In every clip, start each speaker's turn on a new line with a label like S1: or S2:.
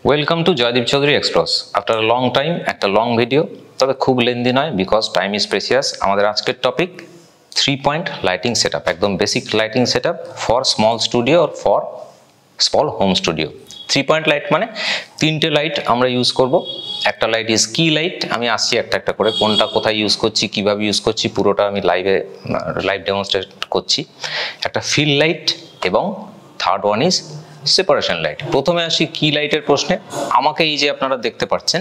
S1: Welcome to Joydeep Chowdhury express. After a long time একটা long video, তবে খুব লেন্দি নয় বিকজ টাইম ইজ প্রেসিয়াস। আমাদের আজকের টপিক 3 পয়েন্ট লাইটিং সেটআপ, একদম basic lighting setup for small studio or for small home studio. 3 point light মানে তিনটে light আমরা ইউজ করব। একটা লাইট ইজ কি লাইট, আমি আসছি একটা একটা করে কোনটা কোথায় ইউজ করছি, কিভাবে ইউজ করছি পুরোটা আমি লাইভ ডেমনস্ট্রেট করছি। একটা ফিল লাইট এবং third one is separation light. প্রথমে আসি কি লাইটের প্রশ্নে। আমাকে এই যে আপনারা দেখতে পাচ্ছেন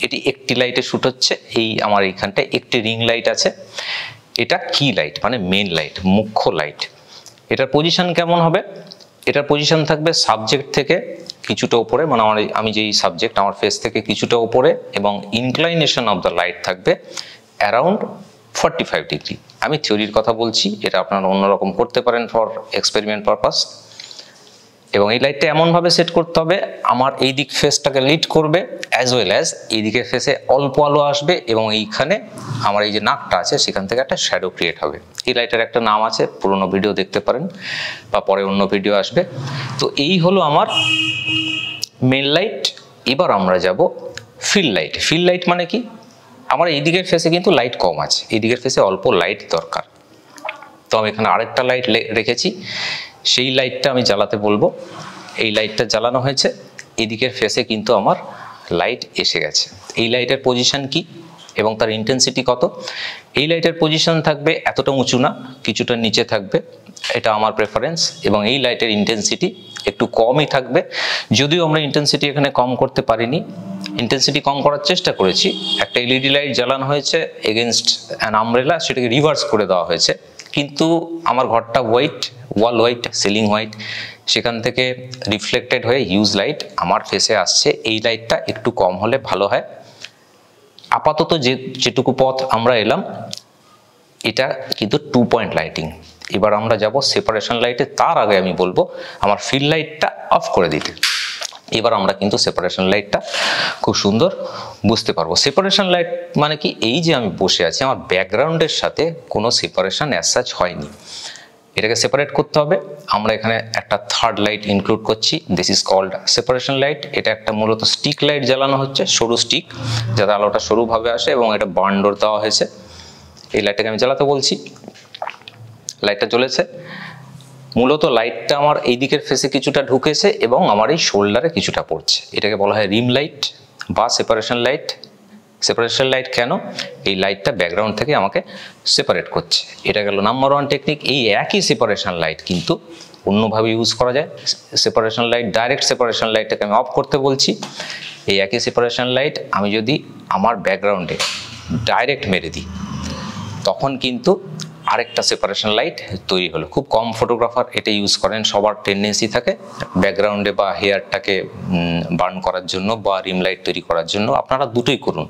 S1: এটি একটি লাইটে শ্যুট হচ্ছে, এই আমার এইখানটায় একটি রিং লাইট আছে। এটা কি লাইট মানে মেন লাইট, মুখ্য লাইট। এটার পজিশন কেমন হবে? এটার পজিশন থাকবে সাবজেক্ট থেকে কিছুটা উপরে, মানে আমি যেই সাবজেক্ট আমার ফেস থেকে কিছুটা উপরে, এবং ইনক্লাইনেশন অফ দ্য লাইট থাকবে অ্যারাউন্ড 45 ডিগ্রি। আমি থিওরির কথা বলছি, এটা আপনারা অন্যরকম করতে পারেন ফর এক্সপেরিমেন্ট পারপাস। এবং এই লাইটটা এমনভাবে সেট করতে হবে আমার এই দিক ফেসটাকে লিড করবে, অ্যাজ ওয়েল অ্যাজ এই দিকের ফেসে অল্প আলো আসবে, এবং এইখানে আমার এই যে নাকটা আছে সেখান থেকে একটা শ্যাডো ক্রিয়েট হবে। এই লাইটের একটা নাম আছে, পুরোনো ভিডিও দেখতে পারেন বা পরে অন্য ভিডিও আসবে। তো এই হলো আমার মেন লাইট। এবার আমরা যাব ফিল লাইট। ফিল লাইট মানে কি? আমার এই দিকের ফেসে কিন্তু লাইট কম আছে, এই দিকের ফেসে অল্প লাইট দরকার। তো আমি এখানে আরেকটা লাইট রেখেছি, সেই লাইটটা আমি জ্বালাতে বলবো। এই লাইটটা জ্বালানো হয়েছে, এদিকের ফেসে কিন্তু আমার লাইট এসে গেছে। এই লাইটের পজিশন কি এবং তার ইন্টেন্সিটি কত? এই লাইটের পজিশন থাকবে এতটা উঁচু না, কিছুটা নিচে থাকবে, এটা আমার প্রেফারেন্স। এবং এই লাইটের ইন্টেন্সিটি একটু কমই থাকবে, যদিও আমরা ইন্টেন্সিটি এখানে কম করতে পারিনি। ইন্টেন্সিটি কম করার চেষ্টা করেছি। একটা এলইডি লাইট জ্বালানো হয়েছে এগেনস্ট অ্যান আমব্রেলা, সেটাকে রিভার্স করে দেওয়া হয়েছে। কিন্তু আমার ঘরটা হোয়াইট, ওয়াল হোয়াইট, সিলিং হোয়াইট, সেখান থেকে রিফ্লেক্টেড হয়ে হিউজ লাইট আমার ফেসে আসছে। এই লাইটটা একটু কম হলে ভালো হয়। আপাতত যেটুকু পথ আমরা এলাম এটা কিন্তু 2 পয়েন্ট লাইটিং। এবার আমরা যাব সেপারেশন লাইটে। তার আগে আমি বলবো আমার ফিল লাইটটা অফ করে দিতে। এবার আমরা কিন্তু সেপারেশন লাইটটা খুব সুন্দর বুঝতে পারবো। সেপারেশন লাইট মানে কি? এই যে আমি বসে আছি, আমার ব্যাকগ্রাউন্ডের সাথে কোনো সেপারেশন অ্যাজ সাচ হয়নি, এটাকে সেপারেট করতে হবে। আমরা এখানে একটা থার্ড লাইট ইনক্লুড করছি, this is called separation light. এটা একটা মূলত স্টিক লাইট জ্বালানো হচ্ছে, সরু স্টিক, যাতে আলোটা সরুভাবে আসে, এবং এটা বার্ন ডোর দেওয়া হয়েছে। এই লাইটটাকে আমি জ্বালাতে বলছি, লাইটটা জ্বলেছে। মূলত লাইটটা আমার এই দিকের ফেসে কিছুটা ঢুকেছে এবং আমার এই শোল্ডারে কিছুটা পড়ছে। এটাকে বলা হয় রিম লাইট বা সেপারেশন লাইট। সেপারেশন লাইট কেন? এই লাইটটা ব্যাকগ্রাউন্ড থেকে আমাকে সেপারেট করছে। এটা গেল নাম্বার 1 টেকনিক। এই একই সেপারেশন লাইট কিন্তু অন্যভাবে ইউজ করা যায়। সেপারেশন লাইট, ডাইরেক্ট সেপারেশন লাইটটাকে আমি অফ করতে বলছি। এই একই সেপারেশন লাইট আমি যদি আমার ব্যাকগ্রাউন্ডে ডাইরেক্ট মেরে দিই, তখন কিন্তু আরেকটা সেপারেশন লাইট তৈরি হলো। খুব কম ফটোগ্রাফার এটা ইউজ করেন, সবার টেন্ডেন্সি থাকে ব্যাকগ্রাউন্ডে বা হেয়ারটাকে বার্ন করার জন্য বা রিম লাইট তৈরি করার জন্য। আপনারা দুটোই করুন,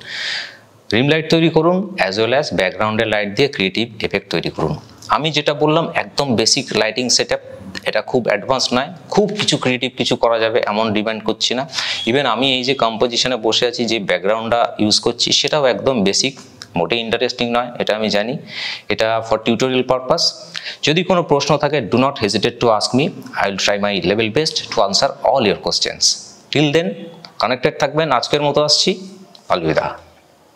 S1: রিম লাইট তৈরি করুন অ্যাজ ওয়েল অ্যাজ ব্যাকগ্রাউন্ডের লাইট দিয়ে ক্রিয়েটিভ এফেক্ট তৈরি করুন। আমি যেটা বললাম একদম বেসিক লাইটিং সেটআপ, এটা খুব অ্যাডভান্স নয়, খুব কিছু ক্রিয়েটিভ কিছু করা যাবে এমন ডিমান্ড করছি না। ইভেন আমি এই যে কম্পোজিশনে বসে আছি, যে ব্যাকগ্রাউন্ডটা ইউজ করছি সেটাও একদম বেসিক, মোটেই ইন্টারেস্টিং নয়, এটা আমি জানি। এটা ফর টিউটোরিয়াল পারপাস। যদি কোনো প্রশ্ন থাকে, do not hesitate to ask me, I will try my level best to answer all your questions. Till then connected থাকবেন। আজকের মতো আসছি, আলবিদা।